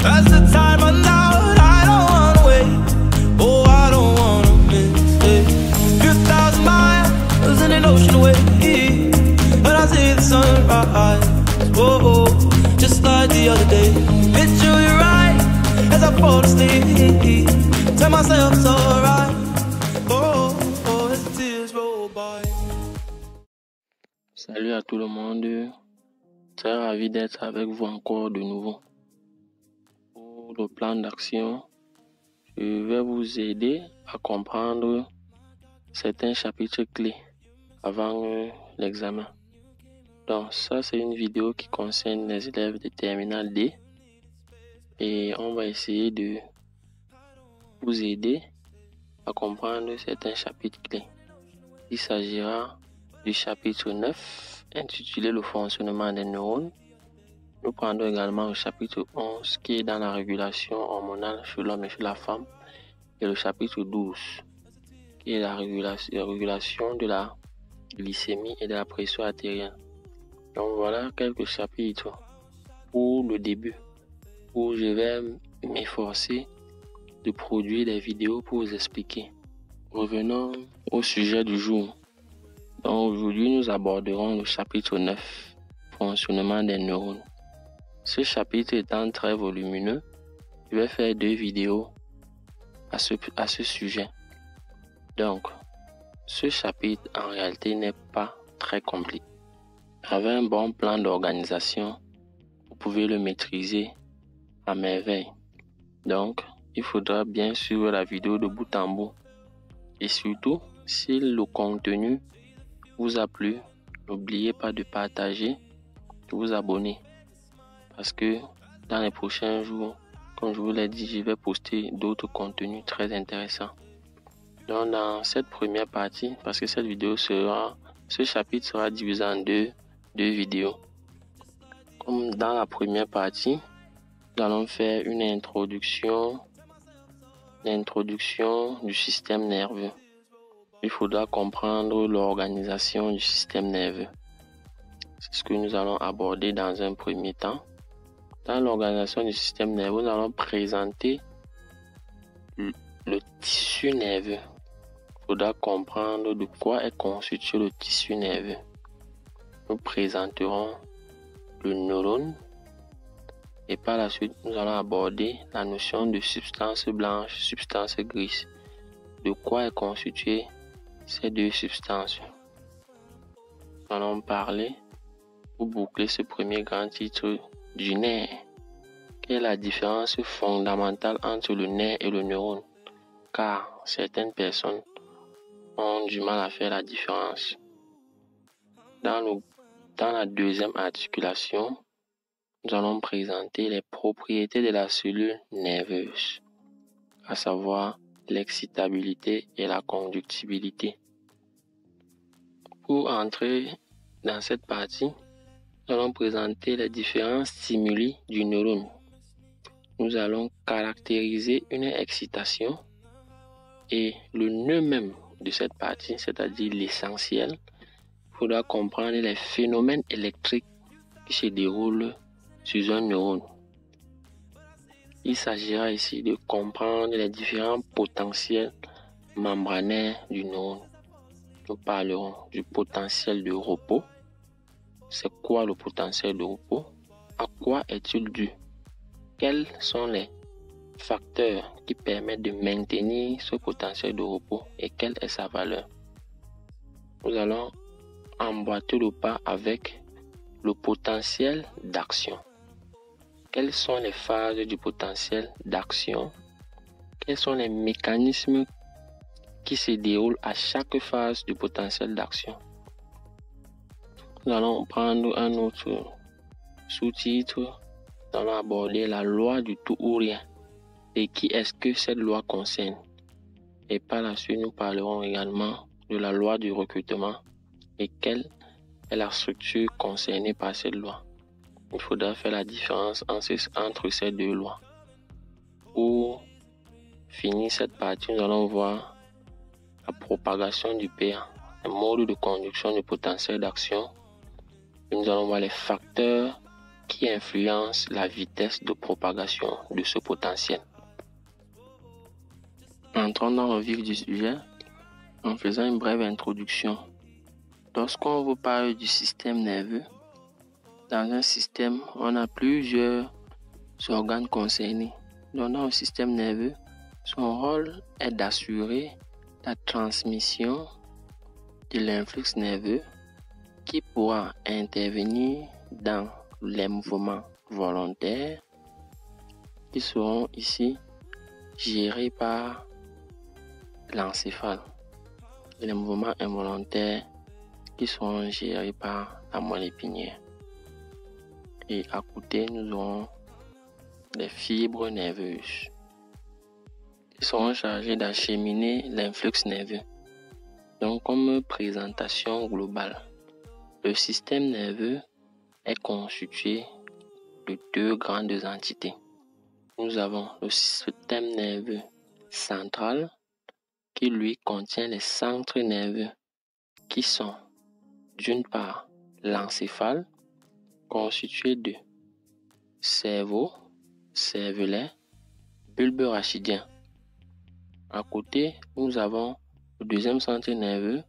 That's the time run out. I don't wanna wait. Oh, I don't wanna miss it. 2,000 miles in an ocean away, and I see the sunrise. Oh, just like the other day. Picture you right as I fall asleep. Tell myself it's alright. Oh, as the tears roll by. Salut à tout le monde, très ravi d'être avec vous encore de nouveau. Pour le plan d'action, je vais vous aider à comprendre certains chapitres clés avant l'examen. Donc ça, c'est une vidéo qui concerne les élèves de terminale D et on va essayer de vous aider à comprendre certains chapitres clés. Il s'agira du chapitre 9 intitulé le fonctionnement des neurones. Nous prendrons également le chapitre 11 qui est dans la régulation hormonale chez l'homme et chez la femme et le chapitre 12 qui est la régulation de la glycémie et de la pression artérielle. Donc voilà quelques chapitres pour le début où je vais m'efforcer de produire des vidéos pour vous expliquer. Revenons au sujet du jour. Donc aujourd'hui nous aborderons le chapitre 9, fonctionnement des neurones. Ce chapitre étant très volumineux, je vais faire 2 vidéos à ce sujet. Donc, ce chapitre en réalité n'est pas très compliqué. Avec un bon plan d'organisation, vous pouvez le maîtriser à merveille. Donc, il faudra bien suivre la vidéo de bout en bout. Et surtout, si le contenu vous a plu, n'oubliez pas de partager, de vous abonner. Parce que dans les prochains jours, comme je vous l'ai dit, je vais poster d'autres contenus très intéressants. Donc dans cette première partie, parce que ce chapitre sera divisé en deux vidéos. Comme dans la première partie, nous allons faire une introduction du système nerveux. Il faudra comprendre l'organisation du système nerveux. C'est ce que nous allons aborder dans un premier temps. Dans l'organisation du système nerveux, nous allons présenter le tissu nerveux. Il faudra comprendre de quoi est constitué le tissu nerveux. Nous présenterons le neurone et par la suite, nous allons aborder la notion de substance blanche, substance grise. De quoi est constitué ces 2 substances. Nous allons parler pour boucler ce premier grand titre du nerf. Quelle est la différence fondamentale entre le nerf et le neurone? Car certaines personnes ont du mal à faire la différence. Dans la deuxième articulation, nous allons présenter les propriétés de la cellule nerveuse, à savoir l'excitabilité et la conductibilité. Pour entrer dans cette partie, nous allons présenter les différents stimuli du neurone. Nous allons caractériser une excitation et le nœud même de cette partie, c'est-à-dire l'essentiel. Il faudra comprendre les phénomènes électriques qui se déroulent sur un neurone. Il s'agira ici de comprendre les différents potentiels membranaires du neurone. Nous parlerons du potentiel de repos. C'est quoi le potentiel de repos? À quoi est-il dû? Quels sont les facteurs qui permettent de maintenir ce potentiel de repos et quelle est sa valeur? Nous allons emboîter le pas avec le potentiel d'action. Quelles sont les phases du potentiel d'action? Quels sont les mécanismes qui se déroulent à chaque phase du potentiel d'action? Nous allons prendre un autre sous-titre. Nous allons aborder la loi du tout ou rien. Et qui est-ce que cette loi concerne? Et par la suite, nous parlerons également de la loi du recrutement et quelle est la structure concernée par cette loi. Il faudra faire la différence entre ces 2 lois. Pour finir cette partie, nous allons voir la propagation du PA, le mode de conduction du potentiel d'action. Nous allons voir les facteurs qui influence la vitesse de propagation de ce potentiel. Entrons dans le vif du sujet en faisant une brève introduction. Lorsqu'on vous parle du système nerveux, dans un système, on a plusieurs organes concernés. Donc, dans le système nerveux, son rôle est d'assurer la transmission de l'influx nerveux qui pourra intervenir dans les mouvements volontaires qui seront ici gérés par l'encéphale et les mouvements involontaires qui seront gérés par la moelle épinière. Et à côté, nous aurons les fibres nerveuses qui seront chargées d'acheminer l'influx nerveux. Donc, comme présentation globale, le système nerveux est constitué de deux grandes entités. Nous avons le système nerveux central qui lui contient les centres nerveux qui sont d'une part l'encéphale constitué de cerveau, cervelet, bulbe rachidien. À côté, nous avons le deuxième centre nerveux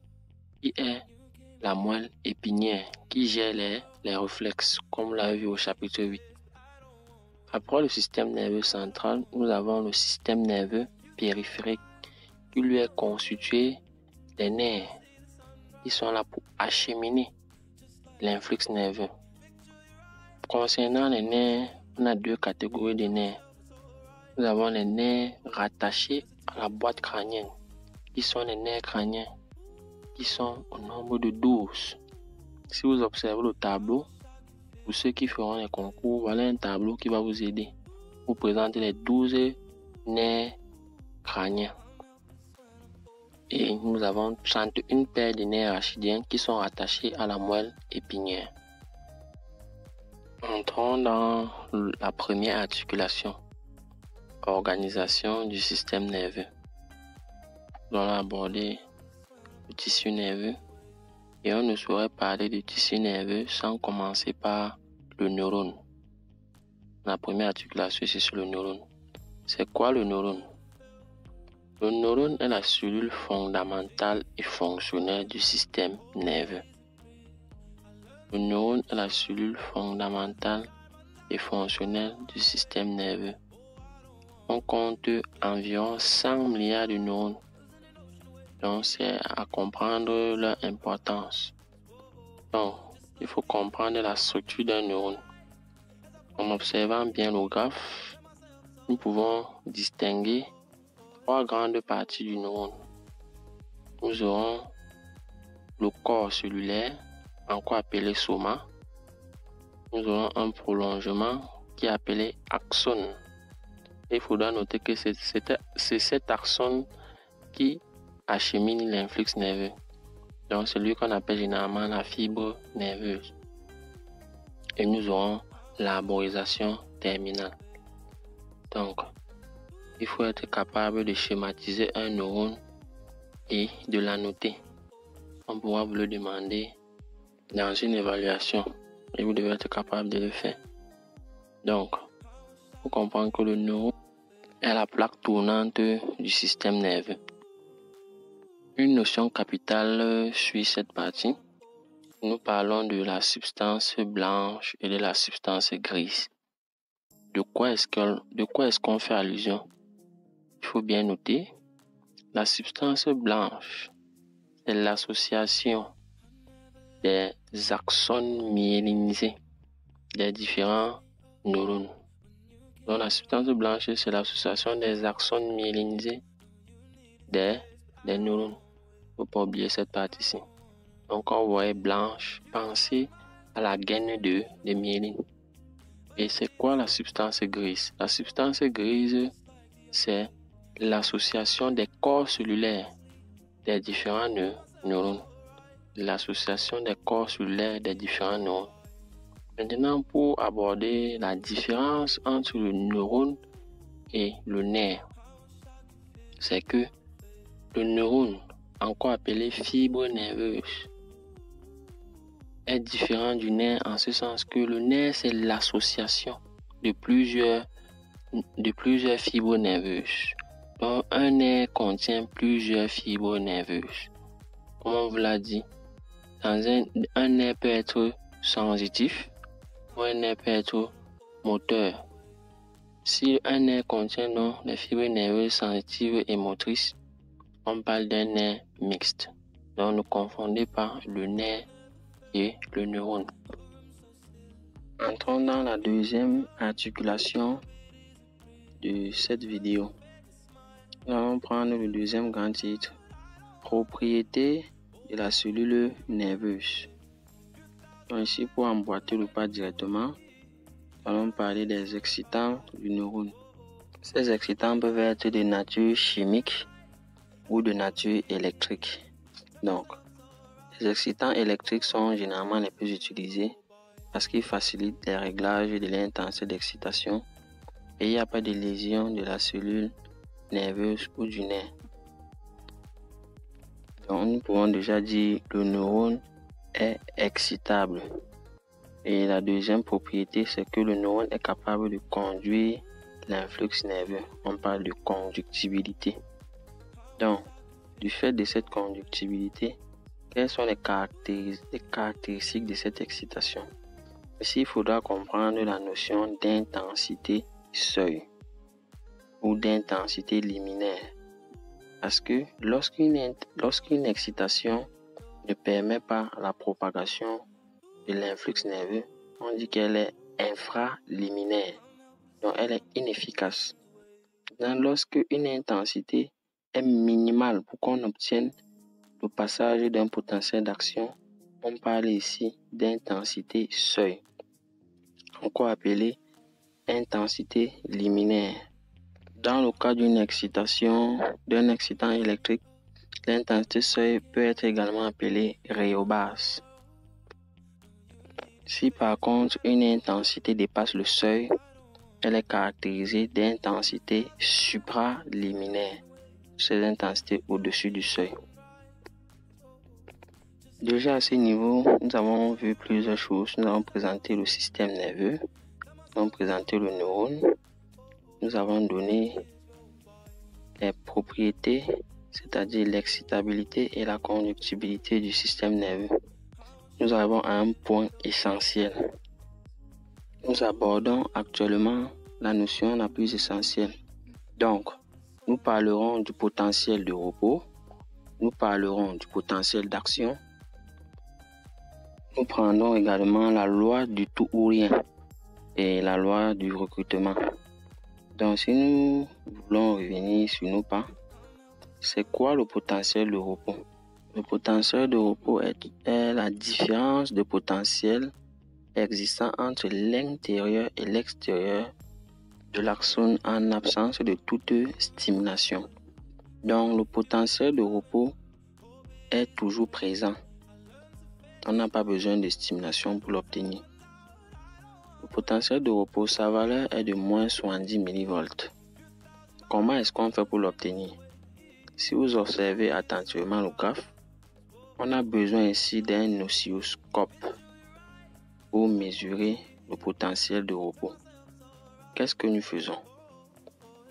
qui est la moelle épinière qui gère les réflexes, comme on l'a vu au chapitre 8. Après le système nerveux central, nous avons le système nerveux périphérique qui lui est constitué des nerfs qui sont là pour acheminer l'influx nerveux. Concernant les nerfs, on a deux catégories de nerfs. Nous avons les nerfs rattachés à la boîte crânienne, qui sont les nerfs crâniens, qui sont au nombre de 12. Si vous observez le tableau, pour ceux qui feront les concours, voilà un tableau qui va vous aider. Vous présentez les 12 nerfs crâniens. Et nous avons 31 paires de nerfs rachidiens qui sont rattachés à la moelle épinière. Entrons dans la première articulation, organisation du système nerveux. Nous allons aborder le tissu nerveux et on ne saurait parler du tissu nerveux sans commencer par le neurone. La première articulation, c'est sur le neurone. C'est quoi le neurone? Le neurone est la cellule fondamentale et fonctionnelle du système nerveux. Le neurone est la cellule fondamentale et fonctionnelle du système nerveux. On compte environ 100 milliards de neurones. Donc, c'est à comprendre leur importance. Donc, il faut comprendre la structure d'un neurone. En observant bien le graphe, nous pouvons distinguer trois grandes parties du neurone. Nous aurons le corps cellulaire, encore appelé soma. Nous aurons un prolongement qui est appelé axone. Il faudra noter que c'est cet axone qui achemine l'influx nerveux. Donc, c'est lui qu'on appelle généralement la fibre nerveuse. Et nous aurons l'arborisation terminale. Donc, il faut être capable de schématiser un neurone et de l'annoter. On pourra vous le demander dans une évaluation et vous devez être capable de le faire. Donc, il faut comprendre que le neurone est la plaque tournante du système nerveux. Une notion capitale suit cette partie. Nous parlons de la substance blanche et de la substance grise. De quoi est-ce qu'on fait allusion? Il faut bien noter, la substance blanche, c'est l'association des axones myélinisés des différents neurones. Donc la substance blanche, c'est l'association des axones myélinisés des neurones. Il ne faut pas oublier cette partie-ci. Donc quand vous voyez blanche, pensez à la gaine de myéline. Et c'est quoi la substance grise? La substance grise, c'est l'association des corps cellulaires des différents neurones. L'association des corps cellulaires des différents neurones. Maintenant, pour aborder la différence entre le neurone et le nerf, c'est que le neurone, encore appelé fibre nerveuse, est différent du nerf en ce sens que le nerf, c'est l'association de plusieurs fibres nerveuses. Donc, un nerf contient plusieurs fibres nerveuses. Comme on vous l'a dit, un nerf peut être sensitif ou un nerf peut être moteur. Si un nerf contient donc les fibres nerveuses sensitives et motrices, on parle d'un nerf mixte. Donc, ne confondez pas le nerf et le neurone. Entrons dans la deuxième articulation de cette vidéo. Nous allons prendre le deuxième grand titre, propriétés de la cellule nerveuse. Donc ici, pour emboîter le pas directement, nous allons parler des excitants du neurone. Ces excitants peuvent être de nature chimique ou de nature électrique. Donc, les excitants électriques sont généralement les plus utilisés parce qu'ils facilitent les réglages de l'intensité d'excitation et il n'y a pas de lésion de la cellule nerveuse ou du nerf. Donc, nous pouvons déjà dire que le neurone est excitable. Et la deuxième propriété, c'est que le neurone est capable de conduire l'influx nerveux. On parle de conductibilité. Donc, du fait de cette conductibilité, quelles sont les caractéristiques de cette excitation? Ici, il faudra comprendre la notion d'intensité seuil ou d'intensité liminaire. Parce que lorsqu'une excitation ne permet pas la propagation de l'influx nerveux, on dit qu'elle est infraliminaire. Donc, elle est inefficace. Donc, lorsque une intensité est minimale pour qu'on obtienne le passage d'un potentiel d'action, on parle ici d'intensité seuil, encore appelée intensité liminaire. Dans le cas d'une excitation, d'un excitant électrique, l'intensité seuil peut être également appelée rayon basse. Si par contre une intensité dépasse le seuil, elle est caractérisée d'intensité supraliminaire, ces intensités au-dessus du seuil. Déjà à ce niveau, nous avons vu plusieurs choses. Nous avons présenté le système nerveux, nous avons présenté le neurone, nous avons donné les propriétés, c'est-à-dire l'excitabilité et la conductibilité du système nerveux. Nous arrivons à un point essentiel. Nous abordons actuellement la notion la plus essentielle. Donc, nous parlerons du potentiel de repos, nous parlerons du potentiel d'action, nous prendrons également la loi du tout ou rien et la loi du recrutement. Donc, si nous voulons revenir sur nos pas, c'est quoi le potentiel de repos? Le potentiel de repos est la différence de potentiel existant entre l'intérieur et l'extérieur de l'axone en absence de toute stimulation. Donc, le potentiel de repos est toujours présent. On n'a pas besoin de stimulation pour l'obtenir. Le potentiel de repos, sa valeur est de moins 70 mV. Comment est-ce qu'on fait pour l'obtenir? Si vous observez attentivement le graphe, on a besoin ici d'un oscilloscope pour mesurer le potentiel de repos. Qu'est-ce que nous faisons?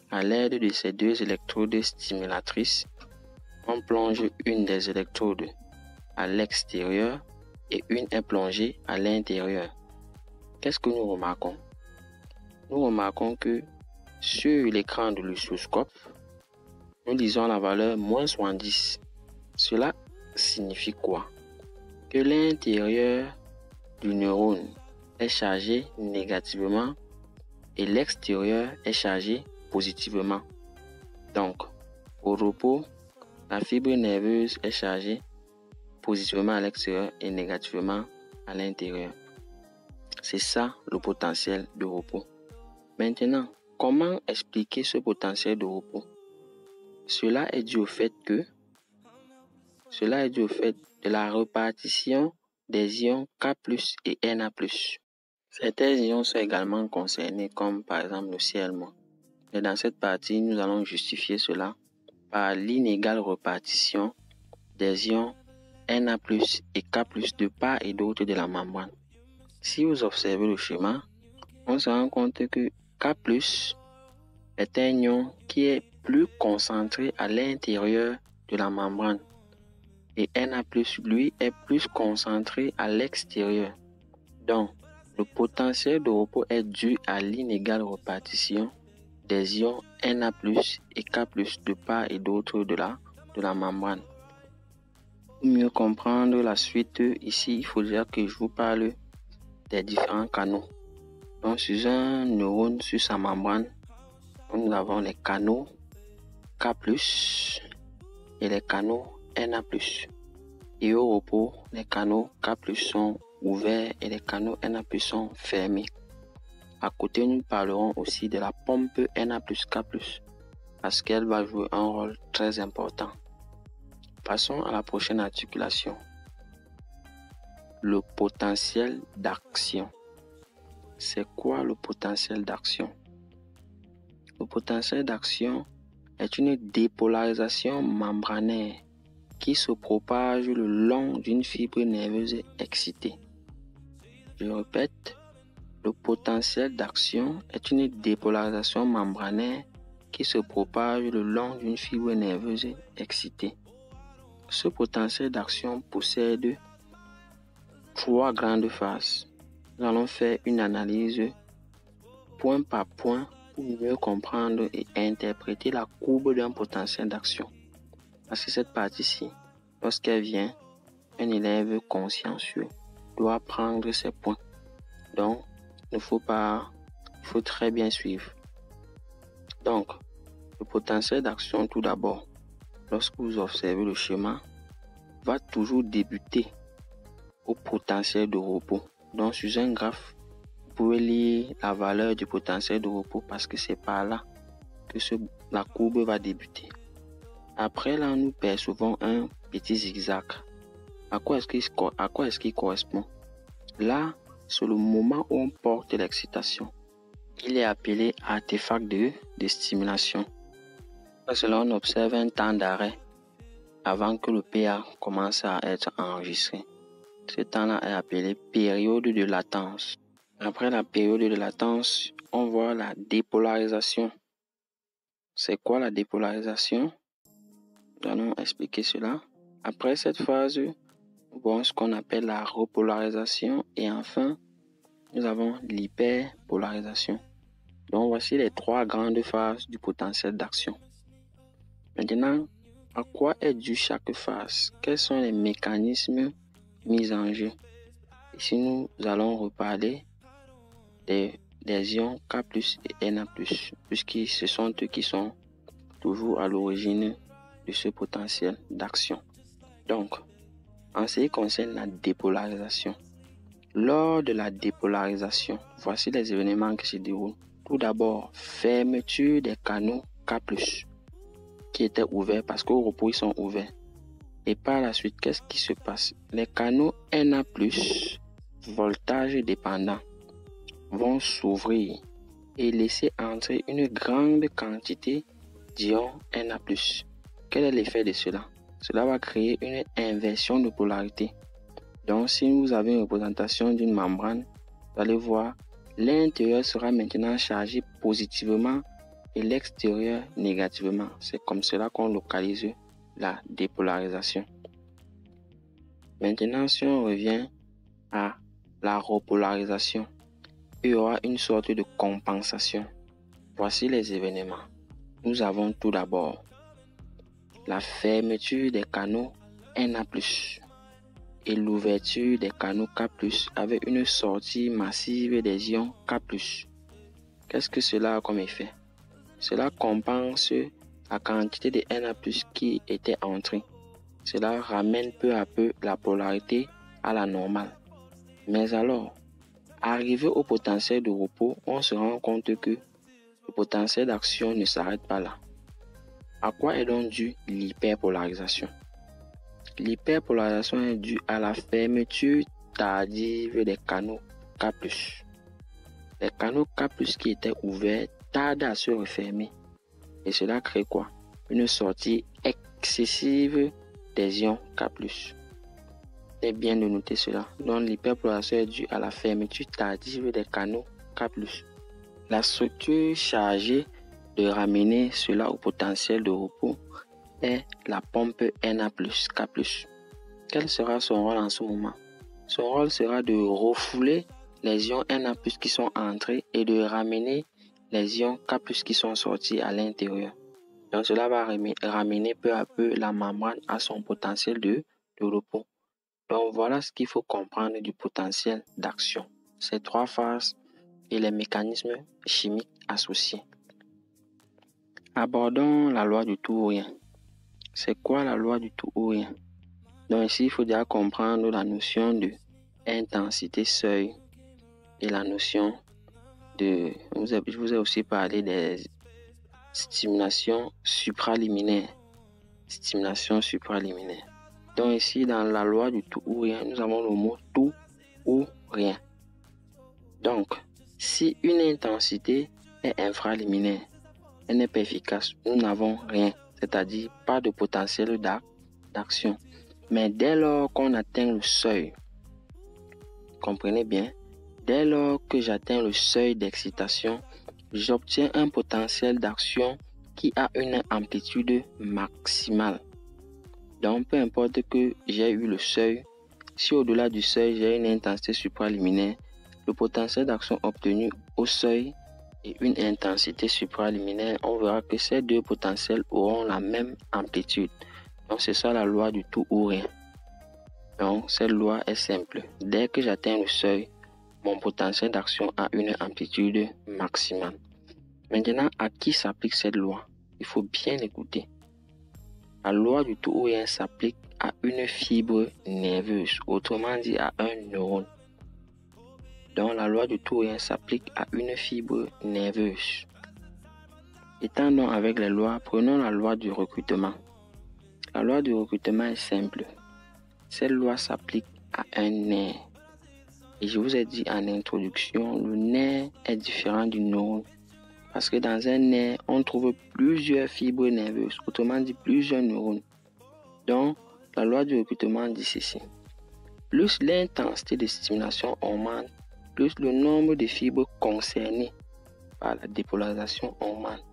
À l'aide de ces deux électrodes stimulatrices, on plonge une des électrodes à l'extérieur et une est plongée à l'intérieur. Qu'est-ce que nous remarquons? Nous remarquons que sur l'écran de l'oscilloscope, nous lisons la valeur moins 70. Cela signifie quoi? Que l'intérieur du neurone est chargé négativement et l'extérieur est chargé positivement. Donc, au repos, la fibre nerveuse est chargée positivement à l'extérieur et négativement à l'intérieur. C'est ça le potentiel de repos. Maintenant, comment expliquer ce potentiel de repos? Cela est dû au fait de la répartition des ions K+ et Na+. Certains ions sont également concernés, comme par exemple le Cl-. Et dans cette partie, nous allons justifier cela par l'inégale répartition des ions Na+ et K+ de part et d'autre de la membrane. Si vous observez le schéma, on se rend compte que K+ est un ion qui est plus concentré à l'intérieur de la membrane et Na+, lui, est plus concentré à l'extérieur. Donc, le potentiel de repos est dû à l'inégale répartition des ions Na+ et K+ de part et d'autre de la membrane. Pour mieux comprendre la suite, ici, il faudra que je vous parle des différents canaux. Donc, sur un neurone, sur sa membrane, nous avons les canaux K+ et les canaux Na+. Et au repos, les canaux K+ sont ouverts et les canaux Na+ sont fermés. À côté, nous parlerons aussi de la pompe Na+K+, parce qu'elle va jouer un rôle très important. Passons à la prochaine articulation. Le potentiel d'action. C'est quoi le potentiel d'action? Le potentiel d'action est une dépolarisation membranaire qui se propage le long d'une fibre nerveuse excitée. Je répète, le potentiel d'action est une dépolarisation membranaire qui se propage le long d'une fibre nerveuse excitée. Ce potentiel d'action possède 3 grandes phases. Nous allons faire une analyse point par point pour mieux comprendre et interpréter la courbe d'un potentiel d'action. Parce que cette partie-ci, lorsqu'elle vient, un élève consciencieux doit prendre ses points. Donc, il faut très bien suivre. Donc, le potentiel d'action, tout d'abord, lorsque vous observez le schéma, va toujours débuter au potentiel de repos. Donc, sur un graphe, vous pouvez lire la valeur du potentiel de repos parce que c'est par là que la courbe va débuter. Après, là, nous percevons un petit zigzag. À quoi est-ce qu'il correspond? Là, c'est le moment où on porte l'excitation. Il est appelé artefact de stimulation. Parce que là, on observe un temps d'arrêt avant que le PA commence à être enregistré. Ce temps-là est appelé période de latence. Après la période de latence, on voit la dépolarisation. C'est quoi la dépolarisation? Nous allons expliquer cela. Après cette phase, nous voyons ce qu'on appelle la repolarisation et enfin, nous avons l'hyperpolarisation. Donc, voici les 3 grandes phases du potentiel d'action. Maintenant, à quoi est due chaque phase? Quels sont les mécanismes mis en jeu? Ici, nous allons reparler des ions K+ et Na+, puisque ce sont eux qui sont toujours à l'origine de ce potentiel d'action. Donc, en ce qui concerne la dépolarisation, lors de la dépolarisation, voici les événements qui se déroulent. Tout d'abord, fermeture des canaux K+, qui étaient ouverts parce qu'au repos, ils sont ouverts. Et par la suite, qu'est-ce qui se passe? Les canaux Na+, voltage dépendant, vont s'ouvrir et laisser entrer une grande quantité d'ions Na+. Quel est l'effet de cela? Cela va créer une inversion de polarité. Donc, si vous avez une représentation d'une membrane, vous allez voir, l'intérieur sera maintenant chargé positivement et l'extérieur négativement. C'est comme cela qu'on localise la dépolarisation. Maintenant, si on revient à la repolarisation, il y aura une sorte de compensation. Voici les événements. Nous avons tout d'abord la fermeture des canaux Na+, et l'ouverture des canaux K+, avec une sortie massive des ions K+. Qu'est-ce que cela a comme effet? Cela compense la quantité de Na+ qui était entrée. Cela ramène peu à peu la polarité à la normale. Mais alors, arrivé au potentiel de repos, on se rend compte que le potentiel d'action ne s'arrête pas là. À quoi est donc due l'hyperpolarisation? L'hyperpolarisation est due à la fermeture tardive des canaux K+. Les canaux K+ qui étaient ouverts tardent à se refermer. Et cela crée quoi? Une sortie excessive des ions K+. est bien de noter cela. Donc l'hyperpolarisation est due à la fermeture tardive des canaux K+. La structure chargée de ramener cela au potentiel de repos est la pompe Na+, K+. Quel sera son rôle en ce moment? Son rôle sera de refouler les ions Na+, qui sont entrés et de ramener les ions K+, qui sont sortis à l'intérieur. Donc cela va ramener peu à peu la membrane à son potentiel de repos. Donc voilà ce qu'il faut comprendre du potentiel d'action. Ces trois phases et les mécanismes chimiques associés. Abordons la loi du tout ou rien. C'est quoi la loi du tout ou rien? Donc ici, il faut déjà comprendre la notion de intensité seuil et la notion de... Je vous ai aussi parlé des stimulations supraliminaires. Stimulation supraliminaire. Donc ici, dans la loi du tout ou rien, nous avons le mot tout ou rien. Donc, si une intensité est infraliminaire, elle n'est pas efficace, nous n'avons rien, c'est-à-dire pas de potentiel d'action. Mais dès lors qu'on atteint le seuil, comprenez bien, dès lors que j'atteins le seuil d'excitation, j'obtiens un potentiel d'action qui a une amplitude maximale. Donc, peu importe que j'ai eu le seuil, si au-delà du seuil, j'ai une intensité supraliminaire, le potentiel d'action obtenu au seuil et une intensité supraliminaire, on verra que ces deux potentiels auront la même amplitude. Donc, c'est ça la loi du tout ou rien. Donc, cette loi est simple. Dès que j'atteins le seuil, mon potentiel d'action a une amplitude maximale. Maintenant, à qui s'applique cette loi? Il faut bien écouter. La loi du tout ou rien s'applique à une fibre nerveuse, autrement dit à un neurone. Donc la loi du tout ou rien s'applique à une fibre nerveuse. Étendons avec les lois, prenons la loi du recrutement. La loi du recrutement est simple. Cette loi s'applique à un nerf. Et je vous ai dit en introduction, le nerf est différent du neurone. Parce que dans un nerf, on trouve plusieurs fibres nerveuses, autrement dit plusieurs neurones. Donc, la loi du recrutement dit ceci. Plus l'intensité de stimulation augmente, plus le nombre de fibres concernées par la dépolarisation augmente.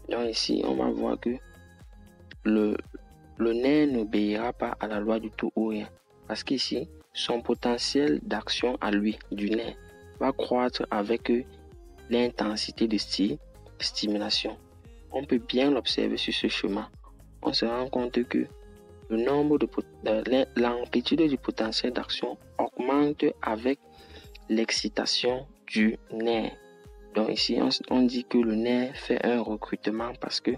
Donc ici, on va voir que le nerf n'obéira pas à la loi du tout ou rien. Parce qu'ici, son potentiel d'action à lui, du nerf, va croître avec l'intensité de stimulation. On peut bien l'observer sur ce chemin. On se rend compte que l'amplitude du potentiel d'action augmente avec l'excitation du nerf. Donc ici, on dit que le nerf fait un recrutement parce que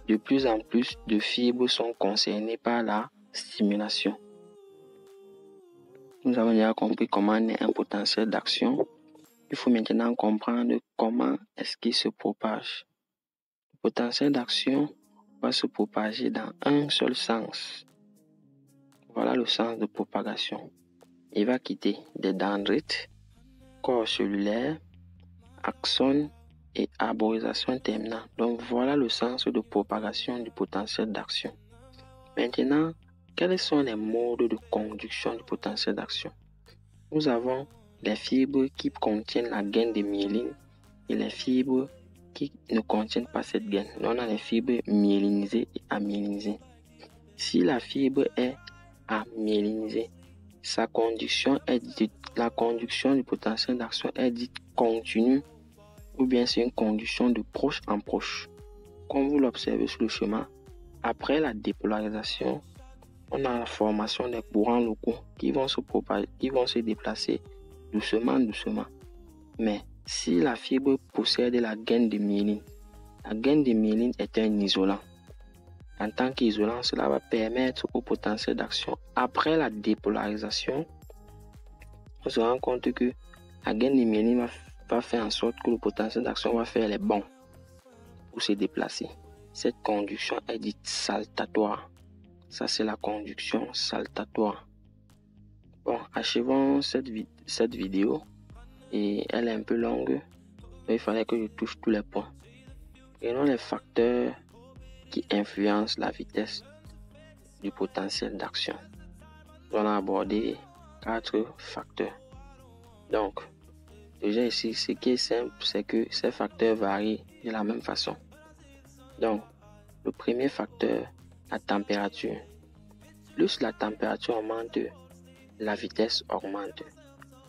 de plus en plus de fibres sont concernées par la stimulation. Nous avons déjà compris comment est un potentiel d'action. Il faut maintenant comprendre comment est-ce qu'il se propage. Le potentiel d'action va se propager dans un seul sens. Voilà le sens de propagation. Il va quitter des dendrites, corps cellulaire, axone et arborisation terminale. Donc voilà le sens de propagation du potentiel d'action. Maintenant, quels sont les modes de conduction du potentiel d'action? Nous avons les fibres qui contiennent la gaine de myéline et les fibres qui ne contiennent pas cette gaine. Donc on a les fibres myélinisées et amyélinisées. Si la fibre est amyélinisée, la conduction du potentiel d'action est dite continue ou bien c'est une conduction de proche en proche. Comme vous l'observez sur le schéma, après la dépolarisation, on a la formation des courants locaux qui vont se propager, qui vont se déplacer doucement. Mais si la fibre possède la gaine de myéline, la gaine de myéline est un isolant. En tant qu'isolant, cela va permettre au potentiel d'action. Après la dépolarisation, on se rend compte que la gaine de myéline va faire en sorte que le potentiel d'action va faire les bonds pour se déplacer. Cette conduction est dite saltatoire. Ça, c'est la conduction saltatoire. Bon, achevons cette vidéo. Et elle est un peu longue. Donc il fallait que je touche tous les points. Prenons les facteurs qui influencent la vitesse du potentiel d'action. nous allons aborder 4 facteurs. Donc, déjà ici, ce qui est simple, c'est que ces facteurs varient de la même façon. Donc, le premier facteur, la température. Plus la température augmente, la vitesse augmente.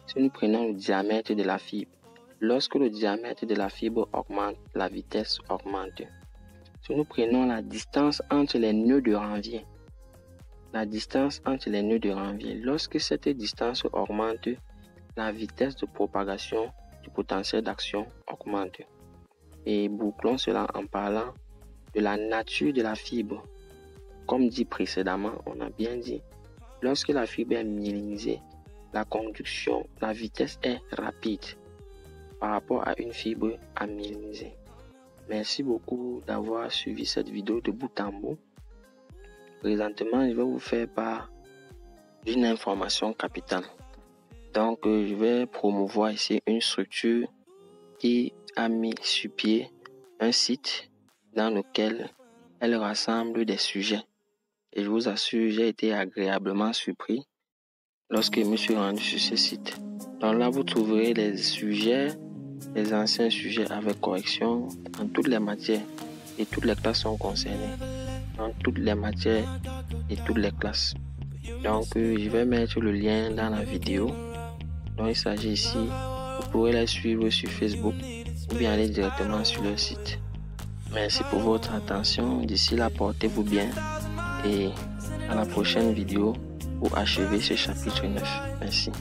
Si nous prenons le diamètre de la fibre, lorsque le diamètre de la fibre augmente, la vitesse augmente. Si nous prenons la distance entre les nœuds de Ranvier, lorsque cette distance augmente, la vitesse de propagation du potentiel d'action augmente. Et bouclons cela en parlant de la nature de la fibre. Comme dit précédemment, on a bien dit, lorsque la fibre est myélinisée, la conduction, la vitesse est rapide par rapport à une fibre amyélinisée. Merci beaucoup d'avoir suivi cette vidéo de bout en bout. Présentement, je vais vous faire part d'une information capitale. Donc, je vais promouvoir ici une structure qui a mis sur pied un site dans lequel elle rassemble des sujets. Et je vous assure, j'ai été agréablement surpris lorsque je me suis rendu sur ce site. Donc là, vous trouverez les sujets, les anciens sujets avec correction dans toutes les matières et toutes les classes sont concernées. Dans toutes les matières et toutes les classes. Donc, je vais mettre le lien dans la vidéo. Donc, il s'agit ici, vous pourrez les suivre sur Facebook ou bien aller directement sur leur site. Merci pour votre attention. D'ici là, portez-vous bien et à la prochaine vidéo pour achever ce chapitre 9. Merci.